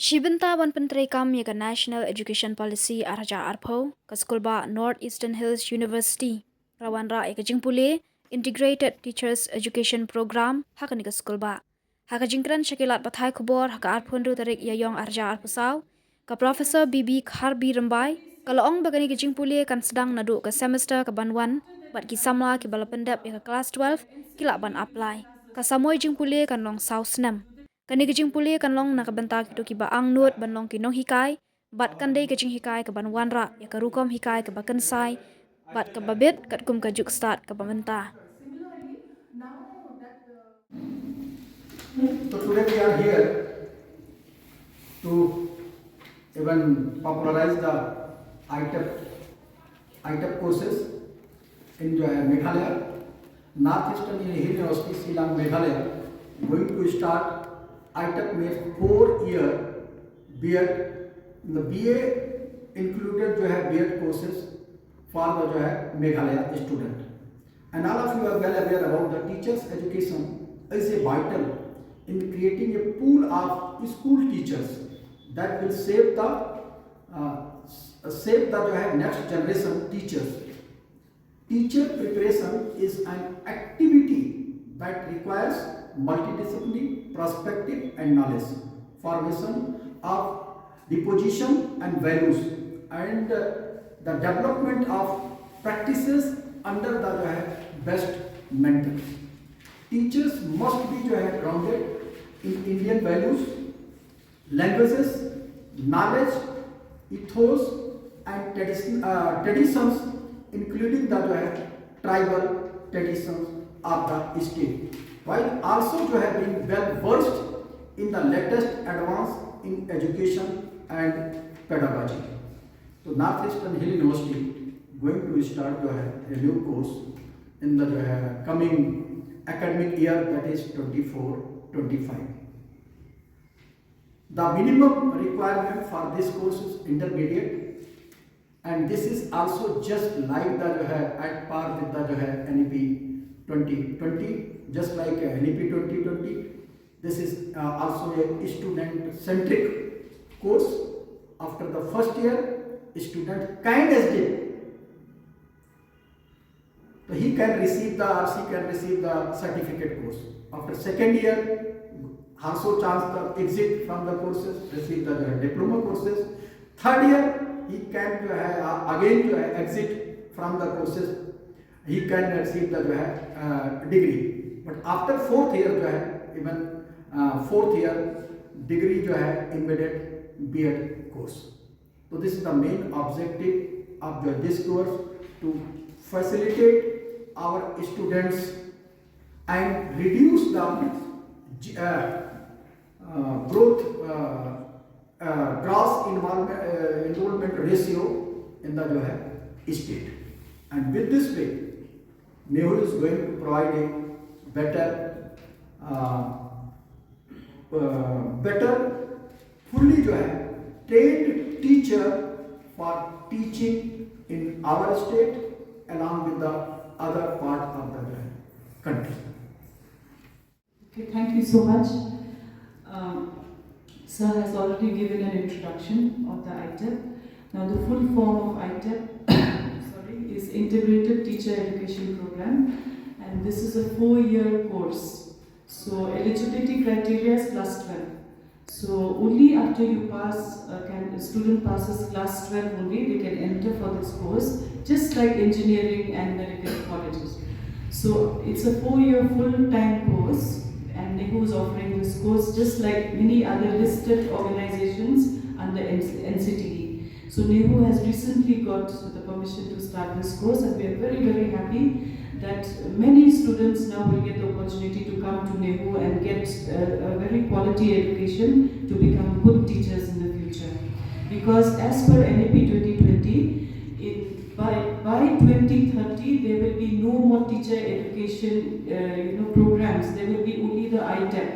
Shibinta wan penteri kam ya National Education Policy arja arpho ka skulba North Eastern Hills University rawan ra ya jingpule Integrated Teachers Education Program hakani ka skulba haka jingkran shakilat bathai khubor haka arphon ru tarik ya yong arja arpusaw ka Professor Bibi Kharbi Rambai ka laong bagani ka jingpule kan sedang nadu ka semester ka banwan bat ki samla ki balapendap ya ka class 12 kila ban apply ka samoy jingpule kan long south nam kani kajing puli kan long nakabenta kito ki ba ang nuot ban long kinong hikai bat kan dei kajing hikai ka ban wanra ya ka rukom hikai ka bakan sai bat ka babit kat kum ka juk start ka bamenta. Similarly, now that so today we are here to even popularize the ITEP courses in Meghalaya. Northeastern University, Shillong, Meghalaya, going to start ITEP में 4-year B.Ed. The BA included जो है B.Ed courses for the जो है Meghalaya student. And all of you are well aware about the teachers' education is a vital in creating a pool of school teachers that will save the जो है next generation teachers. Teacher preparation is an activity that requires multidisciplinary perspective and knowledge, formation of disposition and values, and the development of practices under the best mentors. Teachers must be grounded in Indian values, languages, knowledge, ethos, and traditions, including the tribal traditions of the state, while also being well versed in the latest advance in education and pedagogy. So Northeastern Hill University going to start a new course in the coming academic year, that is 24-25. The minimum requirement for this course is intermediate, and this is also just like the at par with the NEP 2020, just like NEP 2020. This is also a student-centric course. After the first year, student candidate, so he can receive the or she can receive the certificate course. After second year, also chance the exit from the courses, receive the diploma courses. Third year, he can again exit from the courses. He can receive the degree. But after fourth year, even fourth year degree embedded B.Ed course. So this is the main objective of this course, to facilitate our students and reduce the gross enrollment ratio in the state. And with this way, NEHU is going to provide a better fully trained teacher for teaching in our state along with the other part of the country. Okay, thank you so much. Sir has already given an introduction of the ITEP. Now the full form of ITEP is Integrated Teacher Education Program, and this is a 4-year course. So eligibility criteria is class 12. So only after you pass, a student passes class 12 only, they can enter for this course, just like engineering and medical colleges. So it's a 4-year full-time course, and NEHU is offering this course just like many other listed organizations under NCTE. So NEHU has recently got the permission to start this course, and we are very, very happy that many students now will get the opportunity to come to NEHU and get a very quality education to become good teachers in the future. Because as per NEP 2020, by 2030 there will be no more teacher education programs. There will be only the ITEP.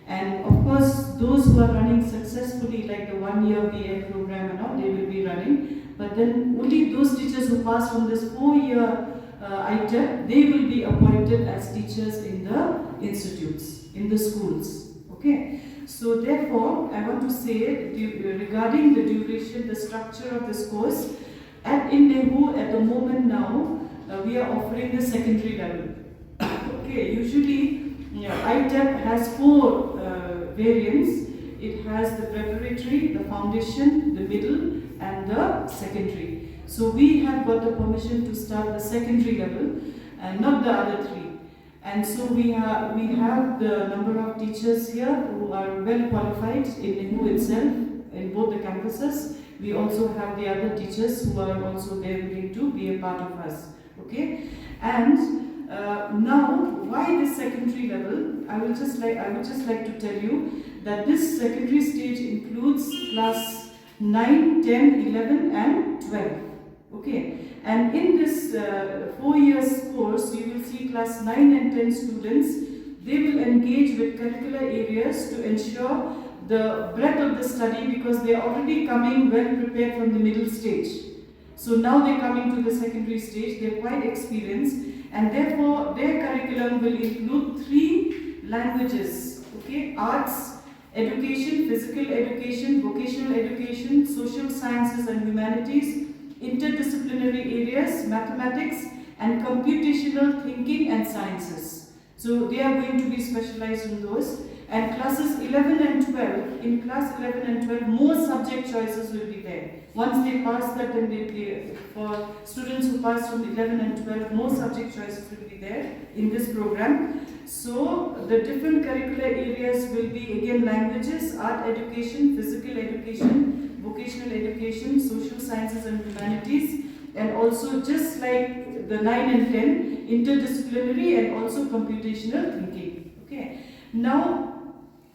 And of course, those who are running successfully, like the 1-year B.Ed program and all, they will be running. But then only those teachers who pass from this 4-year ITEP, they will be appointed as teachers in the institutes, in the schools. Okay. So therefore, I want to say regarding the duration, the structure of this course, in NEHU at the moment now, we are offering the secondary level. Okay, usually ITEP has four variants. It has the preparatory, the foundation, the middle, and the secondary. So we have got the permission to start the secondary level and not the other three. And so we have the number of teachers here who are well qualified in NEHU itself, in both the campuses. We also have the other teachers who are also there willing to be a part of us. Okay, and now why this secondary level? I would just like to tell you that this secondary stage includes class 9, 10, 11, and 12. Okay, and in this 4 years course, you will see class 9 and 10 students. They will engage with curricular areas to ensure the breadth of the study, because they are already coming well prepared from the middle stage. So now they are coming to the secondary stage, they are quite experienced, and therefore their curriculum will include 3 languages, okay? Arts, education, physical education, vocational education, social sciences and humanities, interdisciplinary areas, mathematics, and computational thinking and sciences. So they are going to be specialized in those. And classes 11 and 12, in class 11 and 12, more subject choices will be there. Once they pass that, then for students who pass from 11 and 12, more subject choices will be there in this program. So the different curricular areas will be again languages, art education, physical education, vocational education, social sciences and humanities, and also just like the 9 and 10, interdisciplinary and also computational thinking. Okay. Now,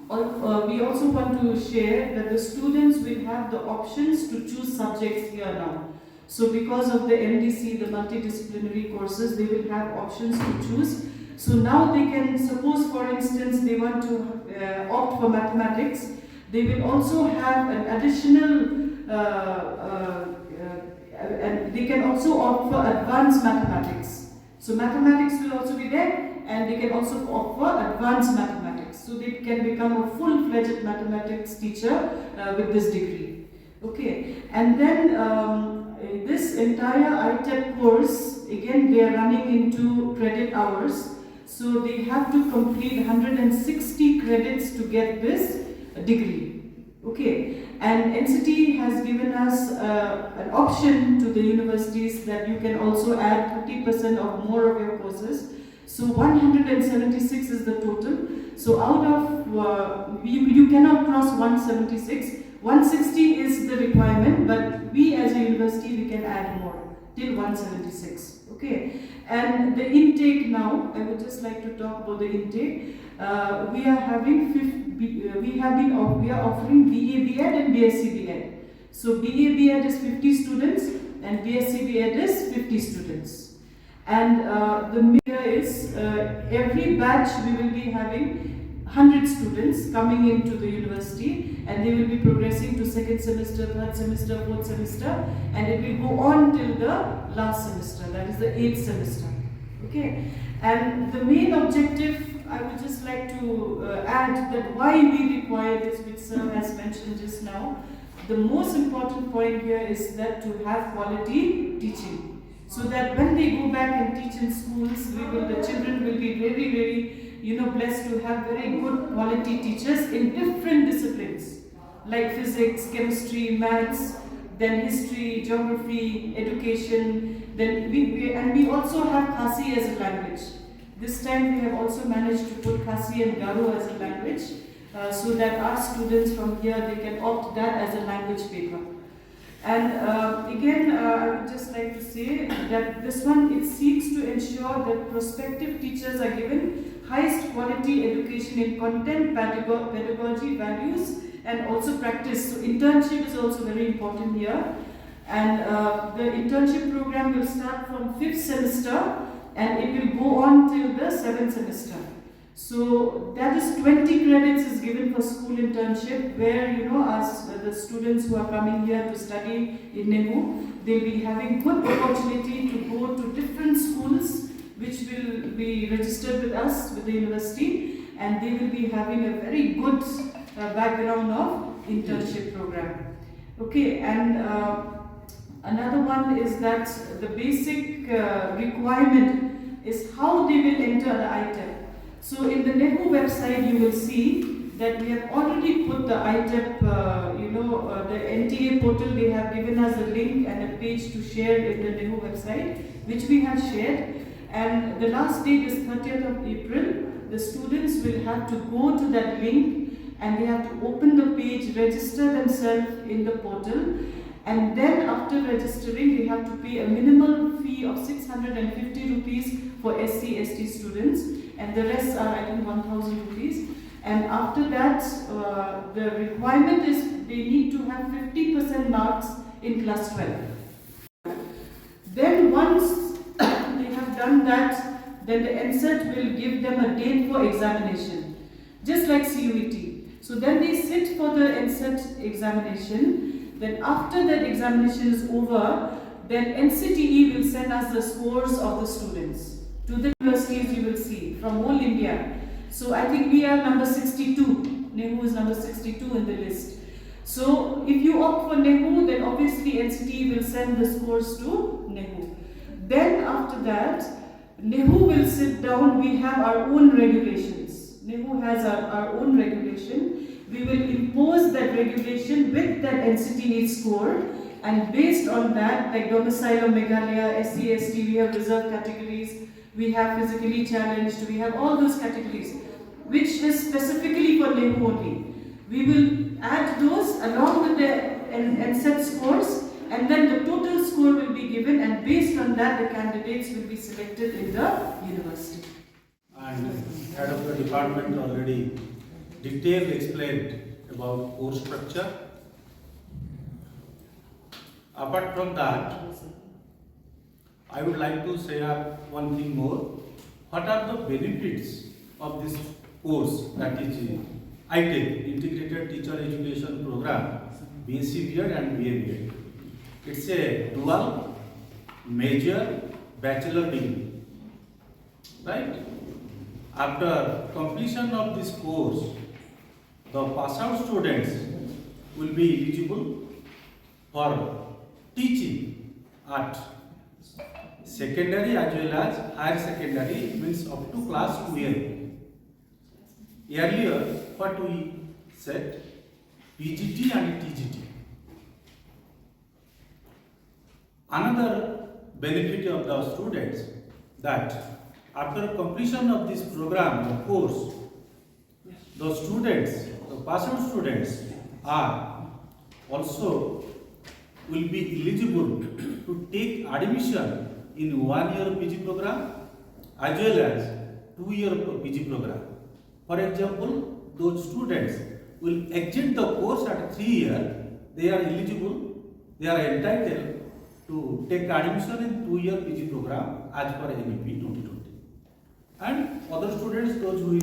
we also want to share that the students will have the options to choose subjects here now. So because of the MDC, the multidisciplinary courses, they will have options to choose. So now they can, suppose for instance, they want to opt for mathematics, they will also have an additional, and they can also opt for advanced mathematics. So mathematics will also be there, and they can also opt for advanced mathematics. So they can become a full-fledged mathematics teacher with this degree. Okay, and then this entire ITEP course, again they are running into credit hours. So they have to complete 160 credits to get this degree. Okay, and NCT has given us an option to the universities that you can also add 30% or more of your courses. So 176 is the total. So out of, you cannot cross 176. 160 is the requirement, but we as a university, we can add more till 176. Okay, and the intake now, I would just like to talk about the intake. We are having we are offering BA BEd and BSc BEd. So BA BEd is 50 students and BSc BEd is 50 students. And the mirror is every batch we will be having 100 students coming into the university, and they will be progressing to second semester, third semester, fourth semester, and it will go on till the last semester, that is the 8th semester. Okay, and the main objective, I would just like to add that why we require this, which Sir has mentioned just now. The most important point here is that to have quality teaching, so that when they go back and teach in schools, the children will be very, very blessed to have very good quality teachers in different disciplines like physics, chemistry, maths, then history, geography, education. Then we also have Khasi as a language. This time we have also managed to put Khasi and Garo as a language, so that our students from here, they can opt that as a language paper. And again, I would just like to say that this one, it seeks to ensure that prospective teachers are given highest quality education in content, pedagogy, values, and also practice. So internship is also very important here. And the internship program will start from 5th semester and it will go on till the 7th semester. So that is 20 credits is given for school internship, where as the students who are coming here to study in NEHU, they'll be having good opportunity to go to different schools which will be registered with us, with the university, and they will be having a very good background of internship program. Okay, and another one is that the basic requirement is how they will enter the ITEP. So in the NEHU website you will see that we have already put the ITEP, the NTA portal, they have given us a link and a page to share in the NEHU website, which we have shared. And the last date is 30th of April. The students will have to go to that link and they have to open the page, register themselves in the portal, and then after registering they have to pay a minimal fee of 650 rupees for SC/ST students, and the rest are I think 1000 rupees. And after that the requirement is they need to have 50% marks in class 12. Then once they have done that, then the NCET will give them a date for examination, just like CUET. So then they sit for the NCET examination. Then after that examination is over, then NCTE will send us the scores of the students to the universities you will see from whole India. So I think we are number 62. NEHU is number 62 in the list. So if you opt for NEHU, then obviously NCTE will send the scores to NEHU. Then after that, NEHU will sit down. We have our own regulations. NEHU has our own regulation. We will impose that regulation with that NCTE score, and based on that, like domicile of Meghalaya, SC/ST, we have reserved categories, we have physically challenged, we have all those categories, which is specifically for NEHU only. We will add those along with the NCET scores, and then the total score will be given, and based on that, the candidates will be selected in the university. And head of the department already detailed explained about course structure. Apart from that, I would like to say one thing more. What are the benefits of this course, that is ITEP, Integrated Teacher Education Program, BSc B.Ed and BA B.Ed. It's a dual major bachelor degree, right? After completion of this course, the pass out students will be eligible for teaching at secondary as well as higher secondary, means up to class 12. Earlier, what we said, PGT and TGT. Another benefit of the students that after completion of this program, of course, the students, the pass out students are also will be eligible to take admission in 1 year PG program as well as 2 year PG program. For example, those students will exit the course at 3 years, they are eligible, they are entitled to take admission in 2 year PG program as per NEP 2020. And other students, those who will